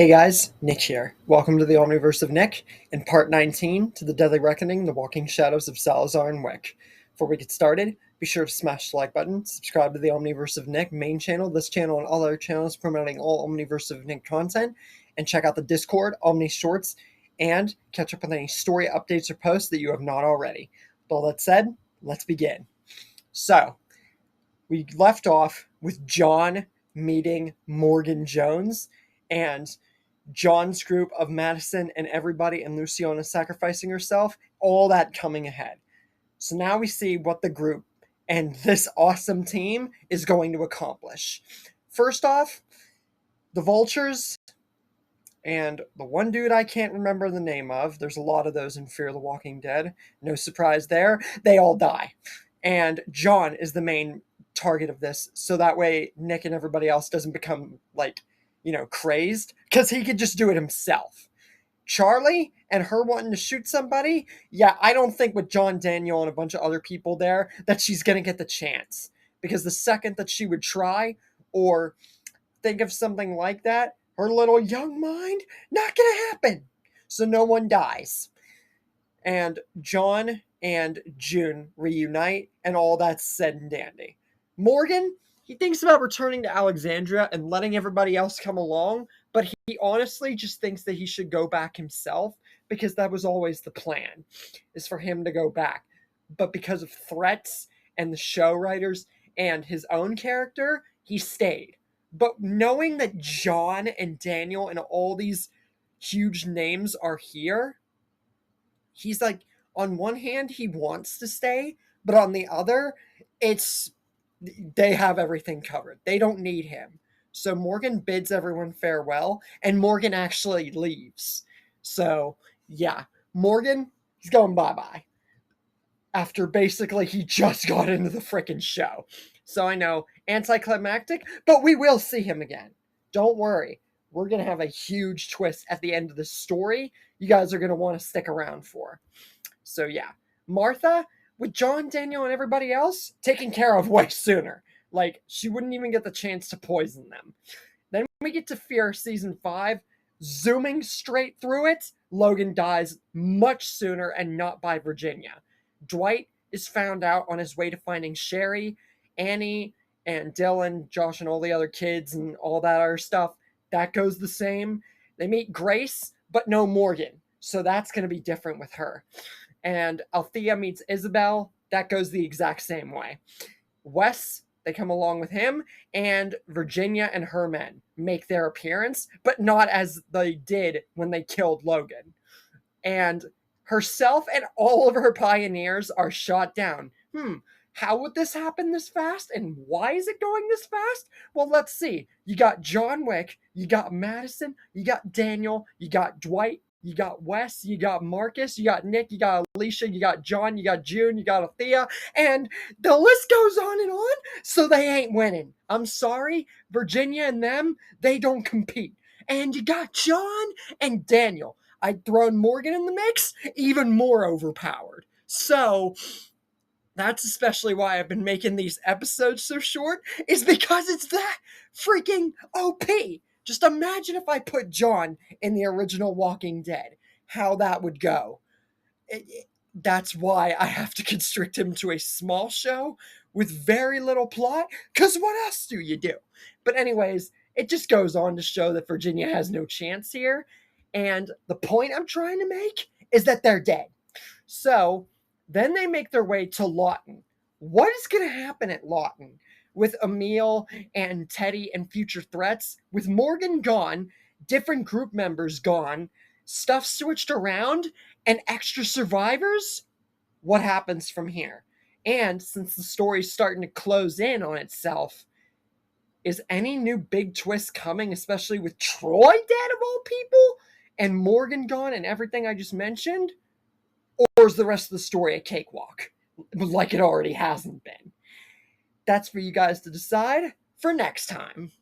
Hey guys, Nick here. Welcome to the Omniverse of Nick, in part 19 to the Deadly Reckoning, The Walking Shadows of Salazar and Wick. Before we get started, be sure to smash the like button, subscribe to the Omniverse of Nick main channel, this channel and all other channels promoting all Omniverse of Nick content, and check out the Discord, Omni Shorts, and catch up on any story updates or posts that you have not already. With all that said, let's begin. So, we left off with John meeting Morgan Jones, and John's group of Madison and everybody and Luciana sacrificing herself, all that coming ahead. So now we see what the group and this awesome team is going to accomplish. First off, the Vultures and the one dude I can't remember the name of, there's a lot of those in Fear the Walking Dead, no surprise there, they all die. And John is the main target of this, so that way Nick and everybody else doesn't become crazed, because he could just do it himself. Charlie and her wanting to shoot somebody, yeah, I don't think with John, Daniel, and a bunch of other people there that she's gonna get the chance, because the second that she would try or think of something like that, her little young mind, not gonna happen. So no one dies. And John and June reunite, and all that's said and dandy. Morgan, he thinks about returning to Alexandria and letting everybody else come along, but he honestly just thinks that he should go back himself, because that was always the plan, is for him to go back. But because of threats and the show writers and his own character, he stayed. But knowing that John and Daniel and all these huge names are here, he's like, on one hand, he wants to stay, but on the other, they have everything covered. They don't need him. So Morgan bids everyone farewell, and Morgan actually leaves. So, yeah, Morgan, he's going bye-bye. After basically he just got into the frickin' show. So I know, anticlimactic, but we will see him again. Don't worry. We're going to have a huge twist at the end of the story you guys are going to want to stick around for. So yeah, Martha, with John, Daniel, and everybody else, taken care of way sooner. Like, she wouldn't even get the chance to poison them. Then we get to Fear Season 5, zooming straight through it, Logan dies much sooner, and not by Virginia. Dwight is found out on his way to finding Sherry, Annie, and Dylan, Josh, and all the other kids, and all that other stuff. That goes the same. They meet Grace, but no Morgan. So that's going to be different with her. And Althea meets Isabel. That goes the exact same way. Wes, they come along with him, and Virginia and her men make their appearance, but not as they did when they killed Logan. And herself and all of her pioneers are shot down. How would this happen this fast? And why is it going this fast? Well, let's see. You got John Wick, you got Madison, you got Daniel, you got Dwight, you got Wes, you got Marcus, you got Nick, you got Alicia, you got John, you got June, you got Althea, and the list goes on and on, so they ain't winning. I'm sorry, Virginia and them, they don't compete. And you got John and Daniel. I'd thrown Morgan in the mix, even more overpowered. So that's especially why I've been making these episodes so short, is because it's that freaking OP. Just imagine if I put John in the original Walking Dead, how that would go. That's why I have to constrict him to a small show with very little plot, because what else do you do? But anyways, it just goes on to show that Virginia has no chance here, and the point I'm trying to make is that they're dead. So then they make their way to Lawton. What is going to happen at Lawton? With Emil and Teddy and future threats, with Morgan gone, different group members gone, stuff switched around, and extra survivors? What happens from here? And since the story's starting to close in on itself, is any new big twist coming, especially with Troy dead of all people, and Morgan gone and everything I just mentioned? Or is the rest of the story a cakewalk, like it already hasn't been? That's for you guys to decide for next time.